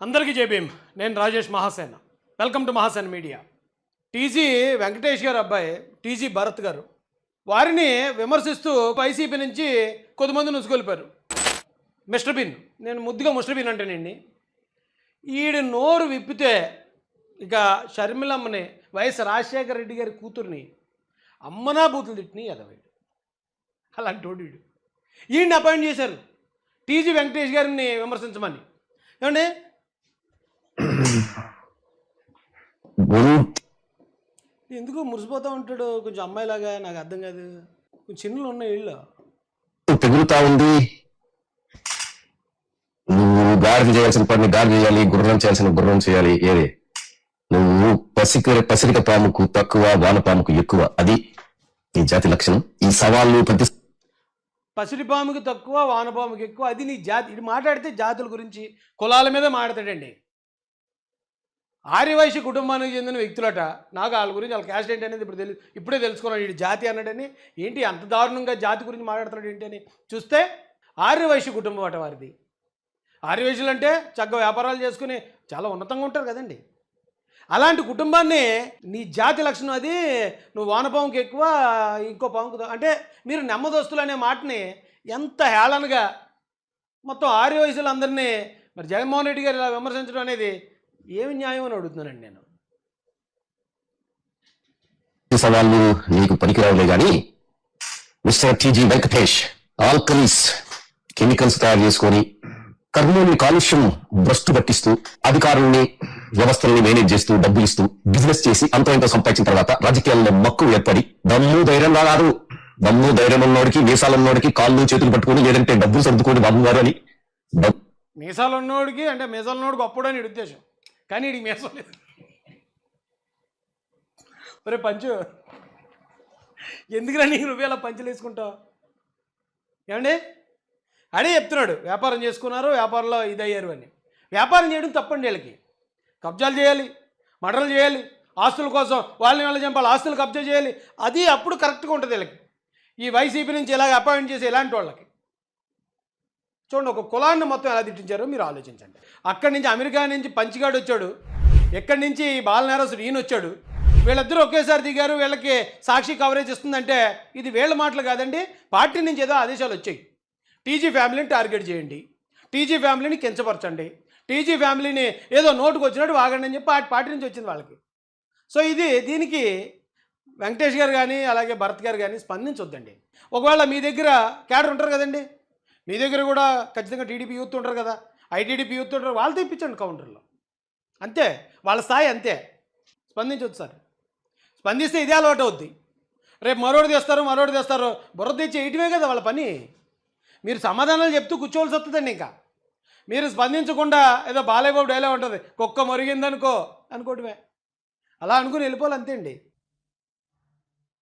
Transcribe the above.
అందరికీ జై భీమ్. నేను Rajesh Mahasena. Welcome to Mahasena media. TG Venkatesh గారు అబ్బాయి టీజీ భరత్ గారు వారిని విమర్శిస్తూ వైసీపీ నుంచి కొద్దిమంది నుసుకొలిపారు. మిస్టర్ బిన్, నేను ముద్దుగా మిస్టర్ బిన్ అంటేనండి, ఈడు నోరు విప్పితే ఇక షర్మిలమ్మని వైఎస్ రాజశేఖర రెడ్డి గారి కూతుర్ని అమ్మనా బూతులు తిట్టిని ఎదవాడు. అలాంటి వాడు వీడు. ఈయన్ని అపాయింట్ చేశారు టీజీ వెంకటేష్ గారిని విమర్శించమని. ఏమండి, ఎందుకు మురిసిపోతూ ఉంటాడు కొంచెం అమ్మాయిలాగా? నాకు అర్థం కాదు. కొంచెం చిన్నలు ఉన్నాయి ఇళ్ళు పెరుగుతా ఉంది. నువ్వు గాడిద చేయాల్సిన పని గాడి చేయాలి, గుర్రం చేయాల్సిన గుర్రం చేయాలి. ఏది నువ్వు పసిరిక పాముకు తక్కువ, వానపాముకు ఎక్కువ. అది నీ జాతి లక్షణం. ఈ సవాళ్ళు పసిరిపాముకి తక్కువ, వానపాముకి ఎక్కువ, అది నీ జాతి. ఇది మాట్లాడితే జాతుల గురించి, కులాల మీద మాట్లాడతాడండి. ఆర్యవైశ్య కుటుంబానికి చెందిన వ్యక్తులట. నాకు వాళ్ళ గురించి, వాళ్ళ క్యాస్ట్ ఏంటి అనేది ఇప్పుడే తెలుసుకున్నాను. వీడు జాతి అన్నాడని, ఏంటి అంత దారుణంగా జాతి గురించి మాట్లాడుతున్నాడు ఏంటి అని చూస్తే ఆర్యవైశ్య కుటుంబం అట వారిది. ఆర్యవైశ్యులు అంటే చక్కగా వ్యాపారాలు చేసుకుని చాలా ఉన్నతంగా ఉంటారు కదండి. అలాంటి కుటుంబాన్ని నీ జాతి లక్షణం అది. నువ్వు వానపాముకి ఎక్కువ, ఇంకో పాముకు అంటే మీరు నెమ్మదోస్తులు అనే మాటని ఎంత హేళనగా మొత్తం ఆర్యవైశ్యులందరినీ మరి జగన్మోహన్ రెడ్డి గారు ఇలా విమర్శించడం అనేది ఏమి న్యాయం అని అడుగుతున్నానండి నేను. సవాళ్ళు నీకు పనికిరావులే కానీ mister TG Venkatesh alkalis chemicals తయారు చేసుకొని కర్నూలు కాలుష్యం భ్రష్టు పట్టిస్తూ అధికారుల్ని వ్యవస్థల్ని మేనేజ్ చేస్తూ డబ్బులు ఇస్తూ బిజినెస్ చేసి అంతో ఎంతో సంపాదించిన తర్వాత రాజకీయాల్లో మక్కువ ఏర్పడి దమ్ము ధైర్యం రాదు. దమ్ము ధైర్యం ఉన్నోడికి, మీసాలున్నోడికి కాళ్ళు చేతులు పట్టుకొని లేదంటే డబ్బులు సర్దుకోండి బాబు గారు అని. మీసాలు ఉన్నోడికి అంటే మీసాలున్నోడికి అప్పుడు అని ఉద్దేశం, కానీ వీడికి మీసం లేదు. ఒరే పంచు, ఎందుకురా నీకు నువ్వు ఇలా పంచులు వేసుకుంటావు? ఏమండి, అడే చెప్తున్నాడు వ్యాపారం చేసుకున్నారు, వ్యాపారంలో ఇదయ్యారు అని. వ్యాపారం చేయడం తప్పండి. వీళ్ళకి కబ్జాలు చేయాలి, మర్డర్లు చేయాలి, ఆస్తుల కోసం వాళ్ళని చంపాలి, ఆస్తులు కబ్జా చేయాలి. అది అప్పుడు కరెక్ట్గా ఉంటుంది వీళ్ళకి. ఈ వైసీపీ నుంచి ఇలాగ అపాయింట్ చేసి ఇలాంటి వాళ్ళకి చూడండి, ఒక కులాన్ని మొత్తం ఎలా తిట్టించారో మీరు ఆలోచించండి. అక్కడి నుంచి అమెరికా నుంచి పంచిగాడు వచ్చాడు, ఎక్కడి నుంచి బాలనేరసుడు ఈయన వచ్చాడు. వీళ్ళిద్దరూ ఒకేసారి దిగారు. వీళ్ళకి సాక్షి కవరేజ్ ఇస్తుందంటే ఇది వీళ్ళ మాటలు కాదండి, పార్టీ నుంచి ఏదో ఆదేశాలు వచ్చాయి. టీజీ ఫ్యామిలీని టార్గెట్ చేయండి, టీజీ ఫ్యామిలీని కించపరచండి, టీజీ ఫ్యామిలీని ఏదో నోటుకు వచ్చినట్టు వాగండి అని చెప్పి పార్టీ నుంచి వచ్చింది వాళ్ళకి. సో దీనికి వెంకటేష్ గారు కానీ అలాగే భరత్ గారు కానీ స్పందించొద్దండి. ఒకవేళ మీ దగ్గర క్యాడర్ ఉంటారు కదండి, మీ దగ్గర కూడా ఖచ్చితంగా టీడీపీ యూత్ ఉంటారు కదా, ఐటీడీపీ యూత్ ఉంటారు, వాళ్ళతో ఇప్పించండి కౌంటర్లో. అంతే, వాళ్ళ స్థాయి అంతే. స్పందించొద్దు సార్. స్పందిస్తే ఇదే అలవాటు అవుద్ది. రేపు మరోడు తెస్తారు, బుర్ర తెచ్చి వేయటమే కదా వాళ్ళ పని. మీరు సమాధానాలు చెప్తూ కూర్చోవలసి వస్తుందండి. ఇంకా మీరు స్పందించకుండా ఏదో బాలయ్యబాబు డైలాగ్ ఉంటుంది, కుక్క మొరిగిందనుకోవటమే. అలా అనుకుని వెళ్ళిపోవాలి, అంతే అండి.